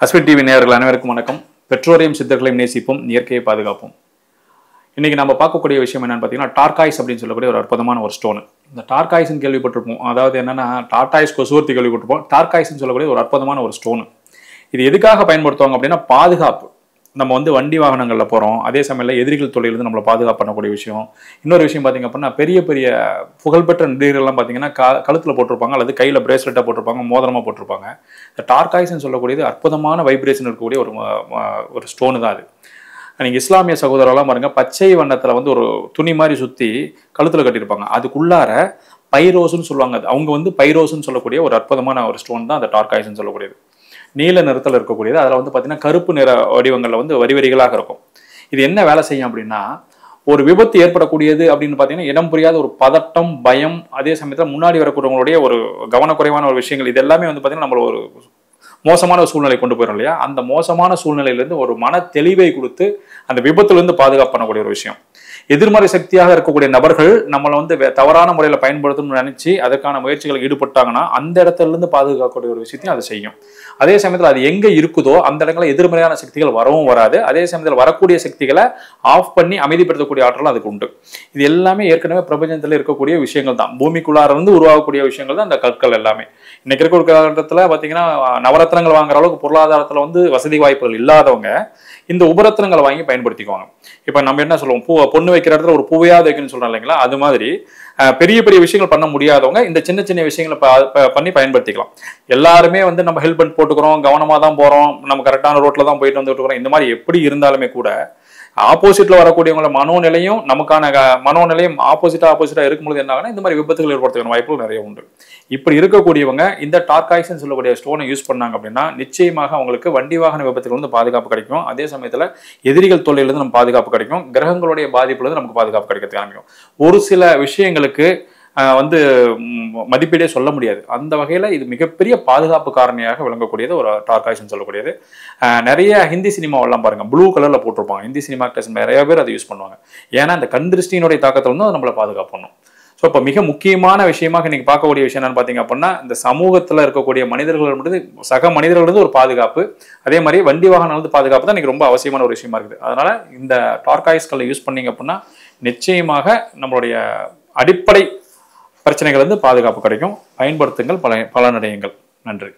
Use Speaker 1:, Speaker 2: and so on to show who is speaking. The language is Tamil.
Speaker 1: அஸ்வின் டிவி நேயர்கள் அனைவருக்கும் வணக்கம். பெற்றோரையும் சித்தர்களையும் நேசிப்போம், இயற்கையை பாதுகாப்போம். இன்னைக்கு நம்ம பார்க்கக்கூடிய விஷயம் என்னன்னு பார்த்தீங்கன்னா, டார்காய்ஸ் அப்படின்னு சொல்லக்கூடிய ஒரு அற்புதமான ஒரு ஸ்டோன். இந்த டார்காய்ஸ்ன்னு கேள்விப்பட்டிருப்போம். அதாவது என்னன்னா, டார்டாய்ஸ் கொசுவர்த்தி கேள்விப்பட்டிருப்போம். டார்காய்ஸ்ன்னு சொல்லக்கூடிய ஒரு அற்புதமான ஒரு ஸ்டோன். இது எதுக்காக பயன்படுத்துவாங்க அப்படின்னா, பாதுகாப்பு. நம்ம வண்டி வாகனங்களில் போகிறோம், அதே சமயத்தில் எதிரிகள் தொழிலிருந்து நம்மளை பாதுகாப்பு பண்ணக்கூடிய விஷயம். இன்னொரு விஷயம் பார்த்தீங்க அப்படின்னா, பெரிய பெரிய புகழ்பெற்ற நடிகர்கள்லாம் பார்த்தீங்கன்னா கழுத்தில் போட்டிருப்பாங்க, அல்லது கையில் பிரேஸ்லெட்டாக போட்டிருப்பாங்க, மோதிரமாக போட்டிருப்பாங்க. இந்த டார்காய்ஸ்ன்னு சொல்லக்கூடியது அற்புதமான வைப்ரேஷன் இருக்கக்கூடிய ஒரு ஸ்டோனு தான் அது. நீங்கள் இஸ்லாமிய சகோதரர்லாம் பாருங்கள், பச்சை வண்ணத்தில் ஒரு துணி மாதிரி சுற்றி கழுத்தில் கட்டியிருப்பாங்க. அதுக்குள்ளார பைரோஸ்ன்னு சொல்லுவாங்க. அவங்க பைரோஸ்ன்னு சொல்லக்கூடிய ஒரு அற்புதமான ஒரு ஸ்டோன் தான் அந்த டார்காய்ஸ்ன்னு சொல்லக்கூடியது. நீல நிறத்தில் இருக்கக்கூடியது. அதில் பார்த்தீங்கன்னா கருப்பு நிற வடிவங்களில் வரி வரிகளாக இருக்கும். இது என்ன வேலை செய்யும் அப்படின்னா, ஒரு விபத்து ஏற்படக்கூடியது அப்படின்னு பார்த்தீங்கன்னா, இடம் புரியாத ஒரு பதட்டம், பயம், அதே சமயத்தில் முன்னாடி வரக்கூடியவங்களுடைய ஒரு கவனக்குறைவான ஒரு விஷயங்கள், இது எல்லாமே பார்த்தீங்கன்னா நம்மள ஒரு மோசமான சூழ்நிலை கொண்டு போயிடும் இல்லையா? அந்த மோசமான சூழ்நிலையிலிருந்து ஒரு மன தெளிவை கொடுத்து அந்த விபத்துலேருந்து பாதுகாப்பு பண்ணக்கூடிய ஒரு விஷயம். எதிர்மறை சக்தியாக இருக்கக்கூடிய நபர்கள் நம்மளை தவறான முறையில் பயன்படுத்தணும்னு நினைச்சு அதற்கான முயற்சிகளை ஈடுபட்டாங்கன்னா அந்த இடத்துல இருந்து பாதுகாக்கக்கூடிய ஒரு விஷயத்தையும் அது செய்யும். அதே சமயத்தில் அது எங்க இருக்குதோ அந்த இடங்களில் எதிர்மறையான சக்திகள் வரவும் வராது. அதே சமயத்தில் வரக்கூடிய சக்திகளை ஆஃப் பண்ணி அமைதிப்படுத்தக்கூடிய ஆற்றலும் அதுக்கு உண்டு. இது எல்லாமே ஏற்கனவே பிரபஞ்சத்தில் இருக்கக்கூடிய விஷயங்கள் தான். பூமிக்குள்ளார இருந்து உருவாகக்கூடிய விஷயங்கள் தான் அந்த கற்கள் எல்லாமே. இன்னைக்கு இருக்கிற காலகட்டத்தில் பார்த்தீங்கன்னா, நவரத்னங்கள் வாங்குற அளவுக்கு பொருளாதாரத்தில் வசதி வாய்ப்புகள் இல்லாதவங்க இந்த உபரத்னங்களை வாங்கி பயன்படுத்திக்குவாங்க. இப்போ நம்ம என்ன சொல்லுவோம், பொண்ணு வைக்கிற இடத்துல ஒரு பூவையாவது வைக்கணும்னு சொல்றோம் இல்லைங்களா? அது மாதிரி பெரிய பெரிய விஷயங்கள் பண்ண முடியாதவங்க இந்த சின்ன சின்ன விஷயங்களை பண்ணி பயன்படுத்திக்கலாம். எல்லாருமே நம்ம ஹெல்மெட் போட்டுக்கிறோம், கவனமாக தான் போகிறோம், நம்ம கரெக்டான ரோட்டில் தான் போயிட்டு வந்துட்டு இருக்கிறோம். இந்த மாதிரி எப்படி இருந்தாலுமே கூட ஆப்போசிட்ல வரக்கூடியவங்களோட மனோநிலையும் நமக்கான மனோநிலையும் ஆப்போசிட்டா இருக்கும்போது என்ன ஆகுனா இந்த மாதிரி விபத்துகள் ஏற்படுத்துகிற வாய்ப்புகள் நிறைய உண்டு. இப்படி இருக்கக்கூடியவங்க இந்த டார்காய்ஸ்ன்னு சொல்லக்கூடிய ஸ்டோனை யூஸ் பண்ணாங்க அப்படின்னா நிச்சயமாக அவங்களுக்கு வண்டி வாகன விபத்துகள் பாதுகாப்பு கிடைக்கும். அதே சமயத்தில் எதிரிகள் தொல்லையிலிருந்து நம்ம பாதுகாப்பு கிடைக்கும். கிரகங்களுடைய பாதிப்புலேருந்து நமக்கு பாதுகாப்பு கிடைக்கிறதுக்கு ஆரம்பிக்கும். ஒரு சில விஷயங்களுக்கு மதிப்பீடே சொல்ல முடியாது. அந்த வகையில் இது மிகப்பெரிய பாதுகாப்பு காரணியாக விளங்கக்கூடியது ஒரு டார்காய்ஸ்ன்னு சொல்லக்கூடியது. நிறைய ஹிந்தி சினிமாவெல்லாம் பாருங்க, ப்ளூ கலர்ல போட்டிருப்பாங்க. ஹிந்தி சினிமா ஆக்டர்ஸ் நிறைய பேர் அதை யூஸ் பண்ணுவாங்க. ஏன்னா அந்த கண் திருஷ்டியினுடைய தாக்கத்தில் அது நம்மளை பாதுகாப்பு பண்ணும். ஸோ இப்போ மிக முக்கியமான விஷயமாக இன்னைக்கு பார்க்கக்கூடிய விஷயம் என்னன்னு பார்த்தீங்க அப்படின்னா, இந்த சமூகத்தில் இருக்கக்கூடிய மனிதர்கள் சக மனிதர்கள் ஒரு பாதுகாப்பு, அதே மாதிரி வண்டி வாகனம் பாதுகாப்பு தான் இன்னைக்கு ரொம்ப அவசியமான ஒரு விஷயமா இருக்குது. அதனால இந்த டார்காய்ஸ்களை யூஸ் பண்ணீங்க அப்படின்னா நிச்சயமாக நம்மளுடைய அடிப்படை பிரச்சனைகள் பாதுகாப்பு கிடைக்கும். பயன்படுத்துங்கள், பலனடையுங்கள். நன்றி.